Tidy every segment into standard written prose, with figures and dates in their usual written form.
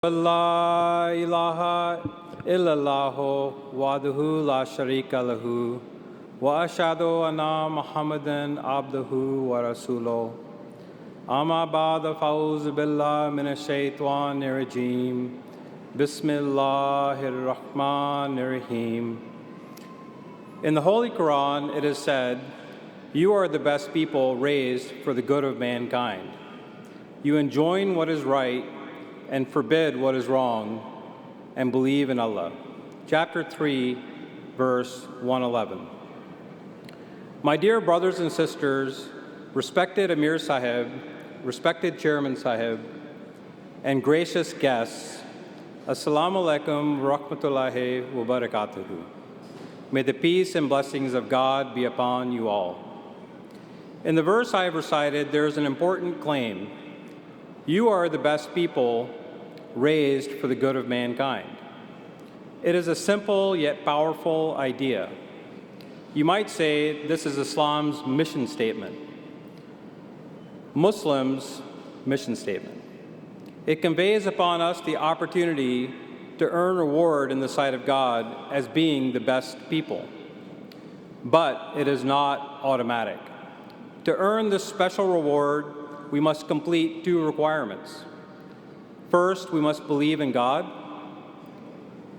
La ilaha illallah wahdahu la sharika lahu wa ashhadu anna Muhammadan abduhu wa rasuluh. Amma ba'da fa'uz billah minash shaitanir rajim. Bismillahir rahmanir rahim. In the Holy Quran, it is said, "You are the best people raised for the good of mankind. You enjoin what is right and forbid what is wrong, and believe in Allah." Chapter 3, verse 111. My dear brothers and sisters, respected Amir Sahib, respected Chairman Sahib, and gracious guests, Assalamu alaikum wa rahmatullahi wa barakatuhu. May the peace and blessings of God be upon you all. In the verse I have recited, there is an important claim. You are the best people raised for the good of mankind. It is a simple yet powerful idea. You might say this is Islam's mission statement, Muslims' mission statement. It conveys upon us the opportunity to earn reward in the sight of God as being the best people. But it is not automatic. To earn this special reward, we must complete two requirements. First, we must believe in God.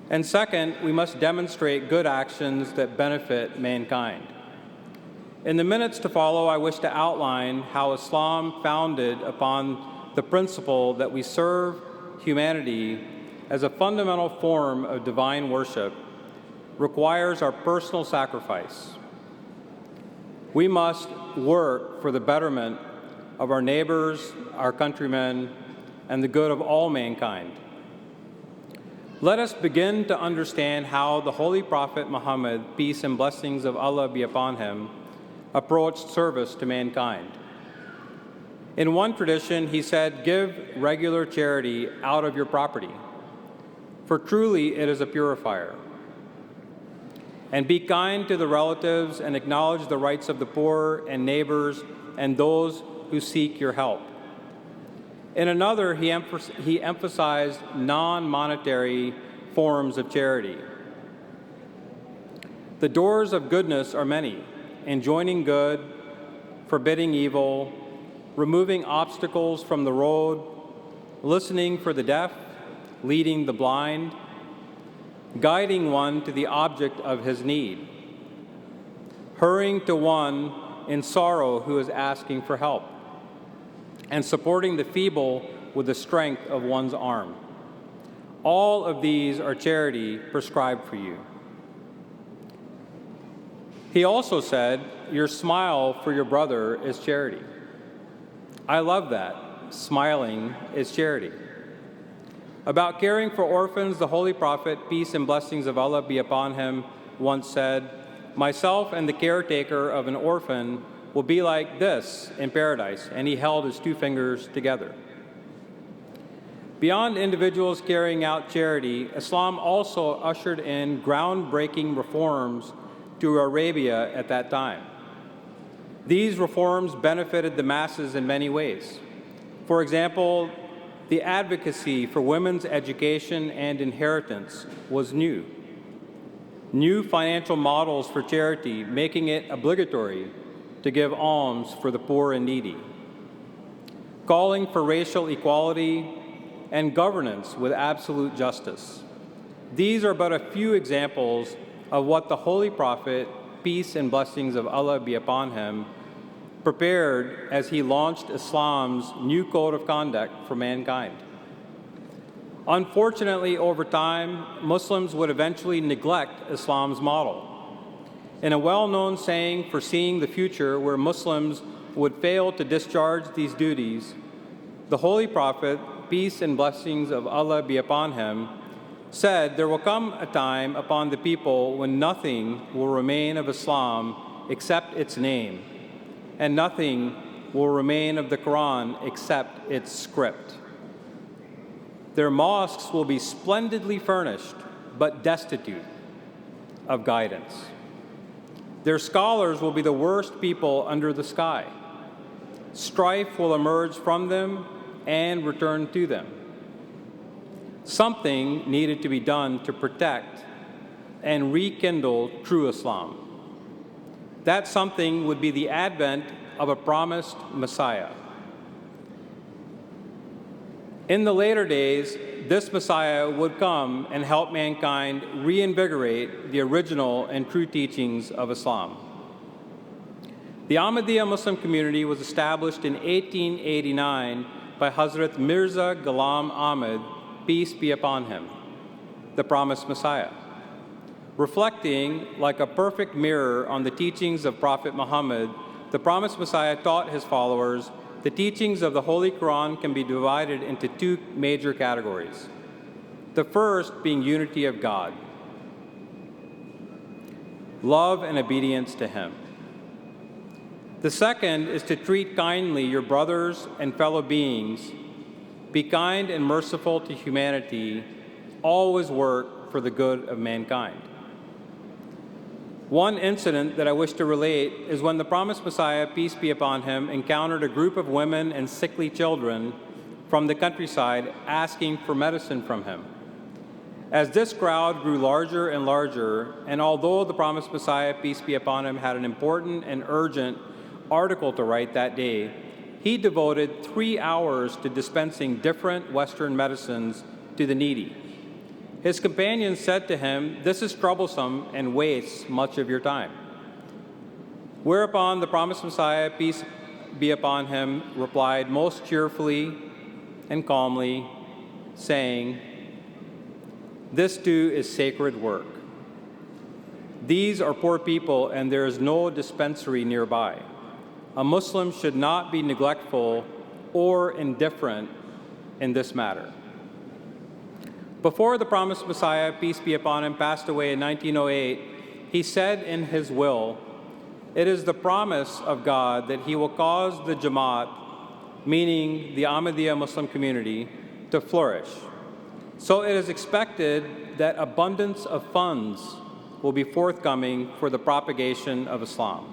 And second, we must demonstrate good actions that benefit mankind. In the minutes to follow, I wish to outline how Islam, founded upon the principle that we serve humanity as a fundamental form of divine worship, requires our personal sacrifice. We must work for the betterment of our neighbors, our countrymen, and the good of all mankind. Let us begin to understand how the Holy Prophet Muhammad, peace and blessings of Allah be upon him, approached service to mankind. In one tradition, he said, "Give regular charity out of your property, for truly it is a purifier. And be kind to the relatives and acknowledge the rights of the poor and neighbors and those who seek your help." In another, he emphasized non-monetary forms of charity. The doors of goodness are many: enjoining good, forbidding evil, removing obstacles from the road, listening for the deaf, leading the blind, guiding one to the object of his need, hurrying to one in sorrow who is asking for help, and supporting the feeble with the strength of one's arm. All of these are charity prescribed for you. He also said, "Your smile for your brother is charity." I love that. Smiling is charity. About caring for orphans, the Holy Prophet, peace and blessings of Allah be upon him, once said, "Myself and the caretaker of an orphan will be like this in paradise," and he held his two fingers together. Beyond individuals carrying out charity, Islam also ushered in groundbreaking reforms to Arabia at that time. These reforms benefited the masses in many ways. For example, the advocacy for women's education and inheritance was new. New financial models for charity, making it obligatory to give alms for the poor and needy. Calling for racial equality and governance with absolute justice. These are but a few examples of what the Holy Prophet, peace and blessings of Allah be upon him, prepared as he launched Islam's new code of conduct for mankind. Unfortunately, over time, Muslims would eventually neglect Islam's model. In a well-known saying foreseeing the future where Muslims would fail to discharge these duties, the Holy Prophet, peace and blessings of Allah be upon him, said, "There will come a time upon the people when nothing will remain of Islam except its name, and nothing will remain of the Quran except its script. Their mosques will be splendidly furnished, but destitute of guidance. Their scholars will be the worst people under the sky. Strife will emerge from them and return to them. Something needed to be done to protect and rekindle true Islam. That something would be the advent of a promised Messiah. In the later days, this Messiah would come and help mankind reinvigorate the original and true teachings of Islam. The Ahmadiyya Muslim community was established in 1889 by Hazrat Mirza Ghulam Ahmad, peace be upon him, the promised Messiah. Reflecting like a perfect mirror on the teachings of Prophet Muhammad, the promised Messiah taught his followers the teachings of the Holy Quran can be divided into two major categories. The first being unity of God, love and obedience to Him. The second is to treat kindly your brothers and fellow beings, be kind and merciful to humanity, always work for the good of mankind. One incident that I wish to relate is when the promised Messiah, peace be upon him, encountered a group of women and sickly children from the countryside asking for medicine from him. As this crowd grew larger and larger, and although the promised Messiah, peace be upon him, had an important and urgent article to write that day, he devoted 3 hours to dispensing different Western medicines to the needy. His companions said to him, "This is troublesome and wastes much of your time." Whereupon the promised Messiah, peace be upon him, replied most cheerfully and calmly, saying, "This too is sacred work. These are poor people and there is no dispensary nearby. A Muslim should not be neglectful or indifferent in this matter." Before the promised Messiah, peace be upon him, passed away in 1908, he said in his will, "It is the promise of God that He will cause the Jamaat, meaning the Ahmadiyya Muslim community, to flourish. So it is expected that abundance of funds will be forthcoming for the propagation of Islam.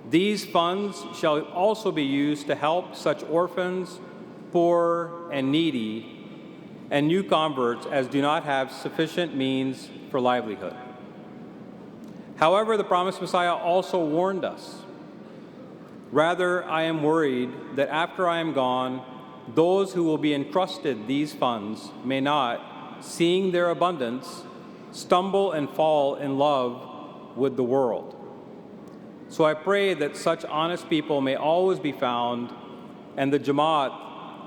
These funds shall also be used to help such orphans, poor, and needy, and new converts as do not have sufficient means for livelihood." However, the promised Messiah also warned us, "Rather, I am worried that after I am gone, those who will be entrusted these funds may not, seeing their abundance, stumble and fall in love with the world. So I pray that such honest people may always be found, and the Jamaat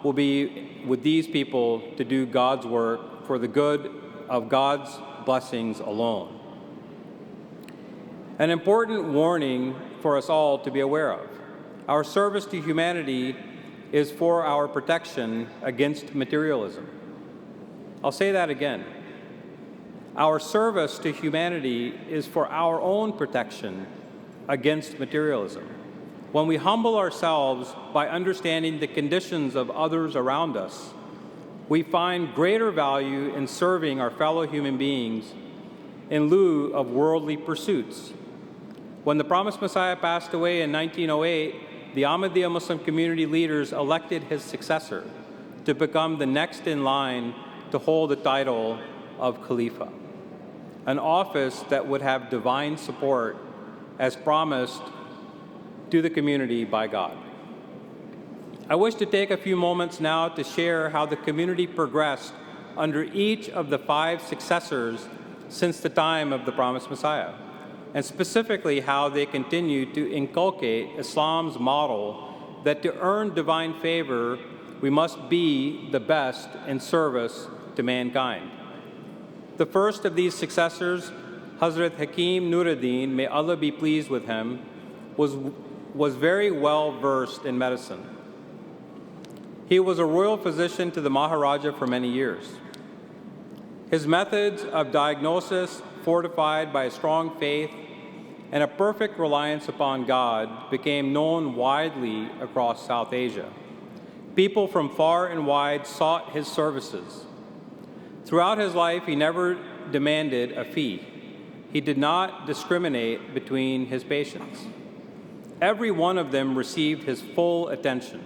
will be with these people to do God's work for the good of God's blessings alone." An important warning for us all to be aware of. Our service to humanity is for our protection against materialism. I'll say that again. Our service to humanity is for our own protection against materialism. When we humble ourselves by understanding the conditions of others around us, we find greater value in serving our fellow human beings in lieu of worldly pursuits. When the promised Messiah passed away in 1908, the Ahmadiyya Muslim community leaders elected his successor to become the next in line to hold the title of Khalifa, an office that would have divine support as promised to the community by God. I wish to take a few moments now to share how the community progressed under each of the 5 successors since the time of the promised Messiah, and specifically how they continued to inculcate Islam's model that to earn divine favor, we must be the best in service to mankind. The first of these successors, Hazrat Hakim Nuruddin, may Allah be pleased with him, was very well versed in medicine. He was a royal physician to the Maharaja for many years. His methods of diagnosis, fortified by a strong faith and a perfect reliance upon God, became known widely across South Asia. People from far and wide sought his services. Throughout his life, he never demanded a fee. He did not discriminate between his patients. Every one of them received his full attention.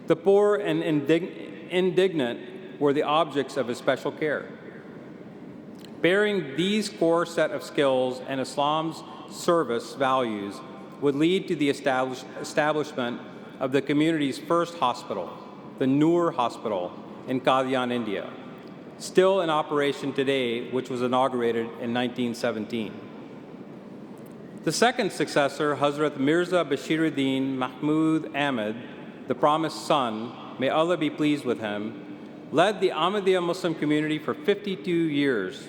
The poor and indigent were the objects of his special care. Bearing these core set of skills and Islam's service values would lead to the establishment of the community's first hospital, the Noor Hospital in Qadian, India, still in operation today, which was inaugurated in 1917. The second successor, Hazrat Mirza Bashiruddin Mahmud Ahmad, the promised son, may Allah be pleased with him, led the Ahmadiyya Muslim community for 52 years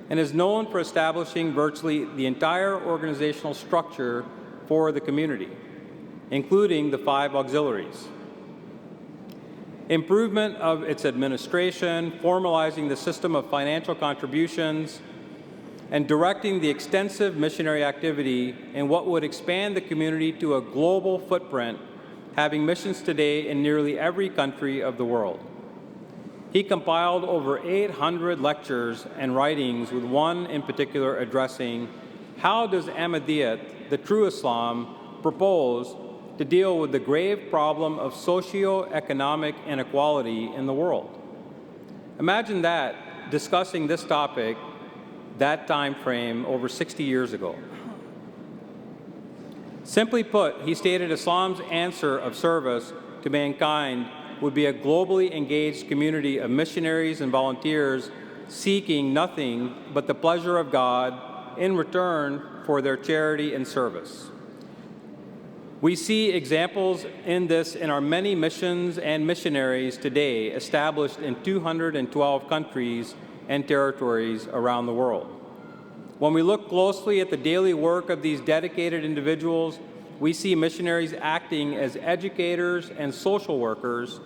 and is known for establishing virtually the entire organizational structure for the community, including the 5 auxiliaries. Improvement of its administration, formalizing the system of financial contributions, and directing the extensive missionary activity in what would expand the community to a global footprint, having missions today in nearly every country of the world. He compiled over 800 lectures and writings, with one in particular addressing how does Ahmadiyyat, the true Islam, propose to deal with the grave problem of socio-economic inequality in the world. Imagine that, discussing this topic, that time frame over 60 years ago. Simply put, he stated Islam's answer of service to mankind would be a globally engaged community of missionaries and volunteers seeking nothing but the pleasure of God in return for their charity and service. We see examples in this in our many missions and missionaries today established in 212 countries and territories around the world. When we look closely at the daily work of these dedicated individuals, we see missionaries acting as educators and social workers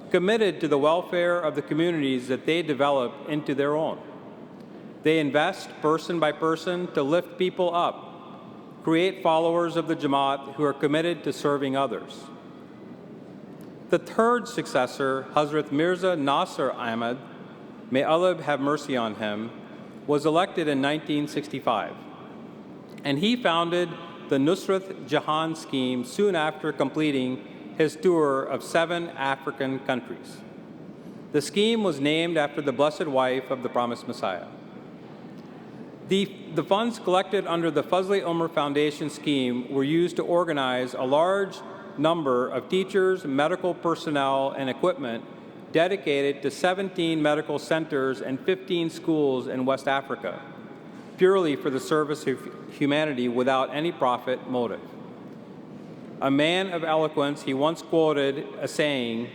committed to the welfare of the communities that they develop into their own. They invest person by person to lift people up, create followers of the Jamaat who are committed to serving others. The third successor, Hazrat Mirza Nasir Ahmad, may Allah have mercy on him, was elected in 1965, and he founded the Nusrat Jahan scheme soon after completing his tour of 7 African countries. The scheme was named after the Blessed Wife of the Promised Messiah. The funds collected under the Fazl-e-Umr Foundation scheme were used to organize a large number of teachers, medical personnel, and equipment dedicated to 17 medical centers and 15 schools in West Africa, purely for the service of humanity without any profit motive. A man of eloquence, he once quoted a saying,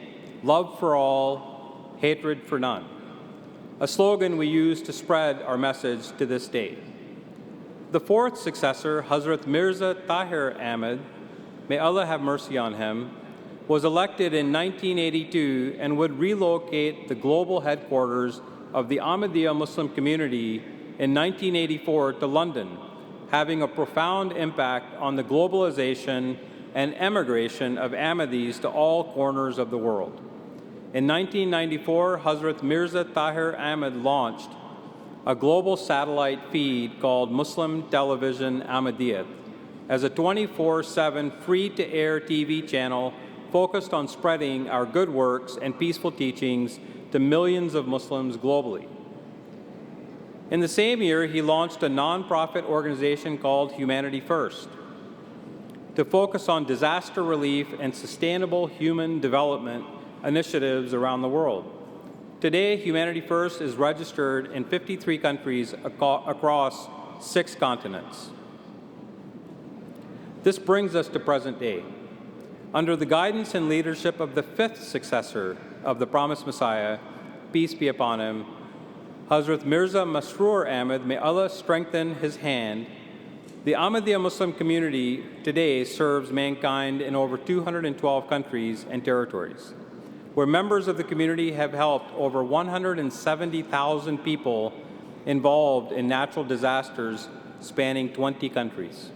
"Love for all, hatred for none," a slogan we use to spread our message to this day. The fourth successor, Hazrat Mirza Tahir Ahmad, may Allah have mercy on him, was elected in 1982 and would relocate the global headquarters of the Ahmadiyya Muslim community in 1984 to London, having a profound impact on the globalization and emigration of Ahmadis to all corners of the world. In 1994, Hazrat Mirza Tahir Ahmad launched a global satellite feed called Muslim Television Ahmadiyyat as a 24/7 free-to-air TV channel focused on spreading our good works and peaceful teachings to millions of Muslims globally. In the same year, he launched a nonprofit organization called Humanity First to focus on disaster relief and sustainable human development initiatives around the world. Today, Humanity First is registered in 53 countries across 6 continents. This brings us to present day. Under the guidance and leadership of the 5th successor of the Promised Messiah, peace be upon him, Hazrat Mirza Masroor Ahmad, may Allah strengthen his hand, the Ahmadiyya Muslim community today serves mankind in over 212 countries and territories, where members of the community have helped over 170,000 people involved in natural disasters spanning 20 countries,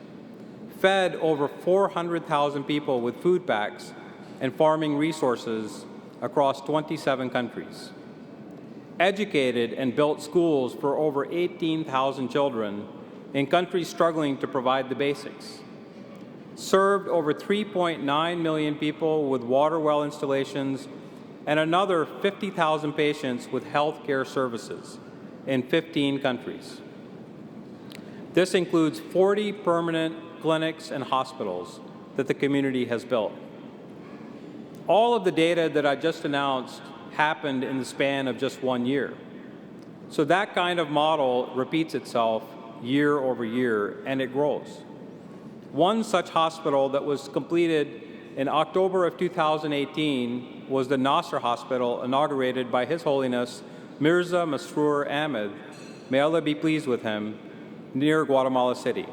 fed over 400,000 people with food packs and farming resources across 27 countries, educated and built schools for over 18,000 children in countries struggling to provide the basics, served over 3.9 million people with water well installations and another 50,000 patients with health care services in 15 countries. This includes 40 permanent clinics and hospitals that the community has built. All of the data that I just announced happened in the span of just 1 year. So that kind of model repeats itself year over year, and it grows. One such hospital that was completed in October of 2018 was the Nasser Hospital, inaugurated by His Holiness Mirza Masroor Ahmed, may Allah be pleased with him, near Guatemala City.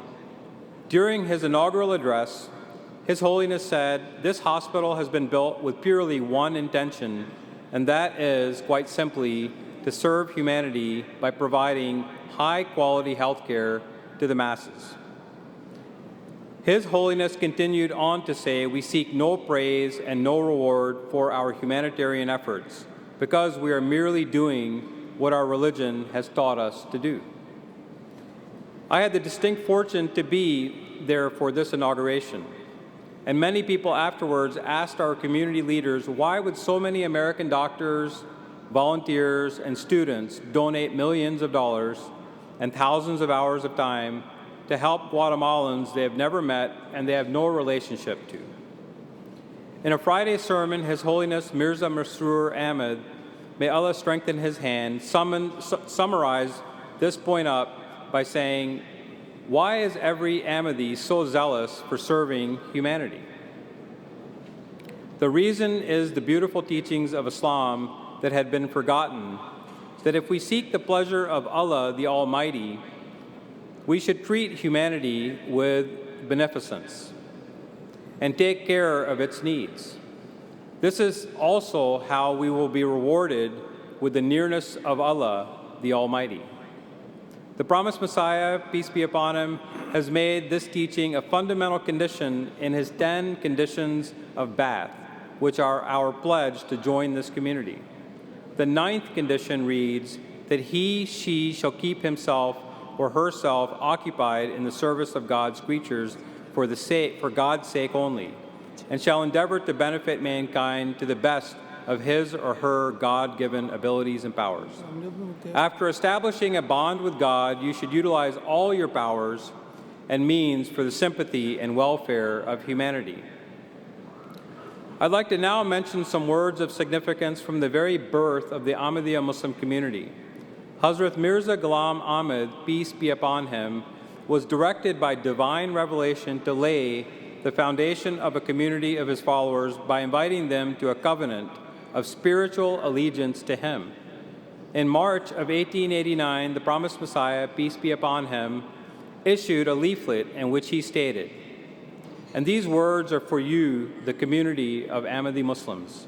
During his inaugural address, His Holiness said, "This hospital has been built with purely one intention, and that is, quite simply, to serve humanity by providing high-quality health care to the masses." His Holiness continued on to say, "We seek no praise and no reward for our humanitarian efforts, because we are merely doing what our religion has taught us to do." I had the distinct fortune to be there for this inauguration, and many people afterwards asked our community leaders, why would so many American doctors, volunteers, and students donate millions of dollars and thousands of hours of time to help Guatemalans they have never met and they have no relationship to. In a Friday sermon, His Holiness Mirza Masroor Ahmed, may Allah strengthen his hand, summarized this point up by saying, "Why is every Ahmadi so zealous for serving humanity?" The reason is the beautiful teachings of Islam that had been forgotten, that if we seek the pleasure of Allah the Almighty, we should treat humanity with beneficence and take care of its needs. This is also how we will be rewarded with the nearness of Allah the Almighty. The promised Messiah, peace be upon him, has made this teaching a fundamental condition in his 10 conditions of Ba'ath, which are our pledge to join this community. The 9th condition reads that she shall keep himself or herself occupied in the service of God's creatures for God's sake only, and shall endeavor to benefit mankind to the best of his or her God-given abilities and powers. After establishing a bond with God, you should utilize all your powers and means for the sympathy and welfare of humanity. I'd like to now mention some words of significance from the very birth of the Ahmadiyya Muslim community. Hazrat Mirza Ghulam Ahmad, peace be upon him, was directed by divine revelation to lay the foundation of a community of his followers by inviting them to a covenant of spiritual allegiance to him. In March of 1889, the promised Messiah, peace be upon him, issued a leaflet in which he stated, and these words are for you, the community of Ahmadi Muslims.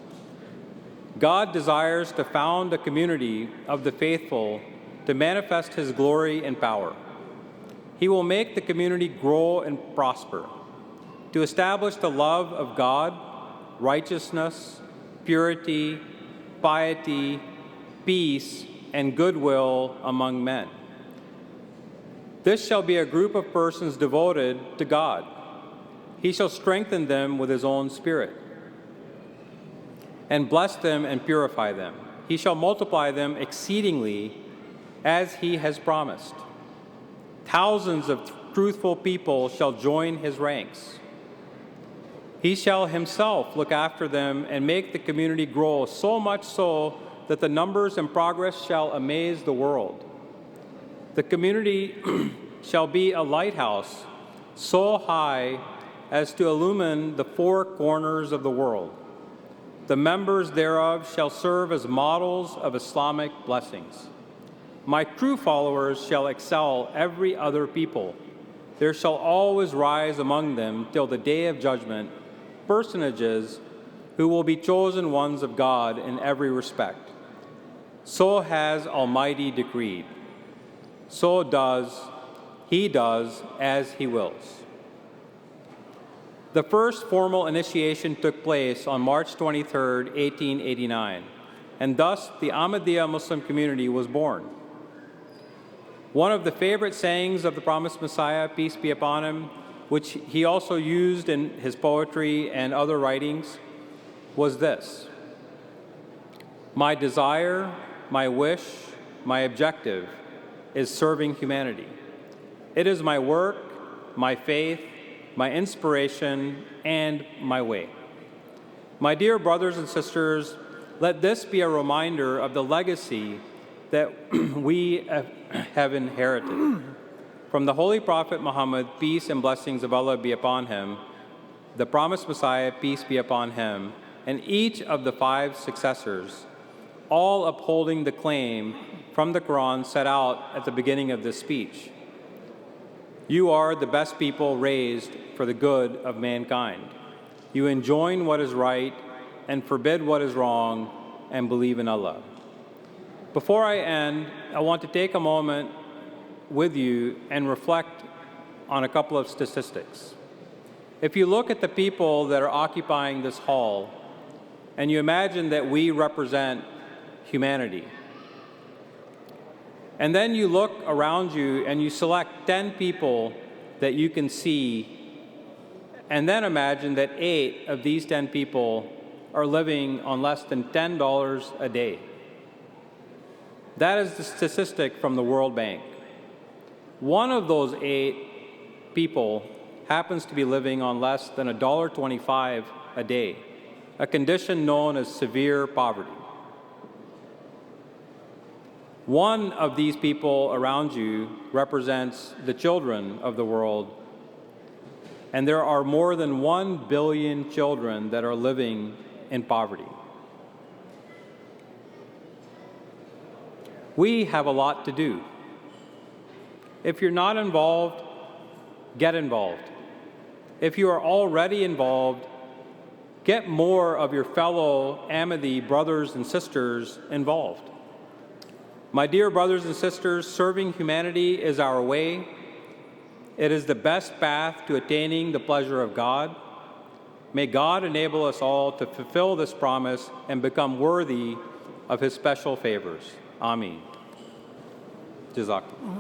God desires to found a community of the faithful to manifest His glory and power. He will make the community grow and prosper, to establish the love of God, righteousness, purity, piety, peace, and goodwill among men. This shall be a group of persons devoted to God. He shall strengthen them with His own Spirit, and bless them and purify them. He shall multiply them exceedingly as He has promised. Thousands of truthful people shall join His ranks. He shall Himself look after them and make the community grow, so much so that the numbers and progress shall amaze the world. The community shall be a lighthouse so high as to illumine the 4 corners of the world. The members thereof shall serve as models of Islamic blessings. My true followers shall excel every other people. There shall always rise among them till the day of judgment personages who will be chosen ones of God in every respect. So has Almighty decreed. So He does as He wills. The first formal initiation took place on March 23, 1889, and thus the Ahmadiyya Muslim community was born. One of the favorite sayings of the promised Messiah, peace be upon him, which he also used in his poetry and other writings, was this: My desire, my wish, my objective is serving humanity. It is my work, my faith, my inspiration, and my way. My dear brothers and sisters, let this be a reminder of the legacy that we have inherited. From the Holy Prophet Muhammad, peace and blessings of Allah be upon him, the promised Messiah, peace be upon him, and each of the 5 successors, all upholding the claim from the Quran set out at the beginning of this speech. You are the best people raised for the good of mankind. You enjoin what is right and forbid what is wrong and believe in Allah. Before I end, I want to take a moment with you and reflect on a couple of statistics. If you look at the people that are occupying this hall, and you imagine that we represent humanity, and then you look around you and you select 10 people that you can see, and then imagine that 8 of these 10 people are living on less than $10 a day. That is the statistic from the World Bank. One of those 8 people happens to be living on less than $1.25 a day, a condition known as severe poverty. One of these people around you represents the children of the world, and there are more than 1 billion children that are living in poverty. We have a lot to do. If you're not involved, get involved. If you are already involved, get more of your fellow Ahmadi brothers and sisters involved. My dear brothers and sisters, serving humanity is our way. It is the best path to attaining the pleasure of God. May God enable us all to fulfill this promise and become worthy of His special favors. Ameen. Jazakallah.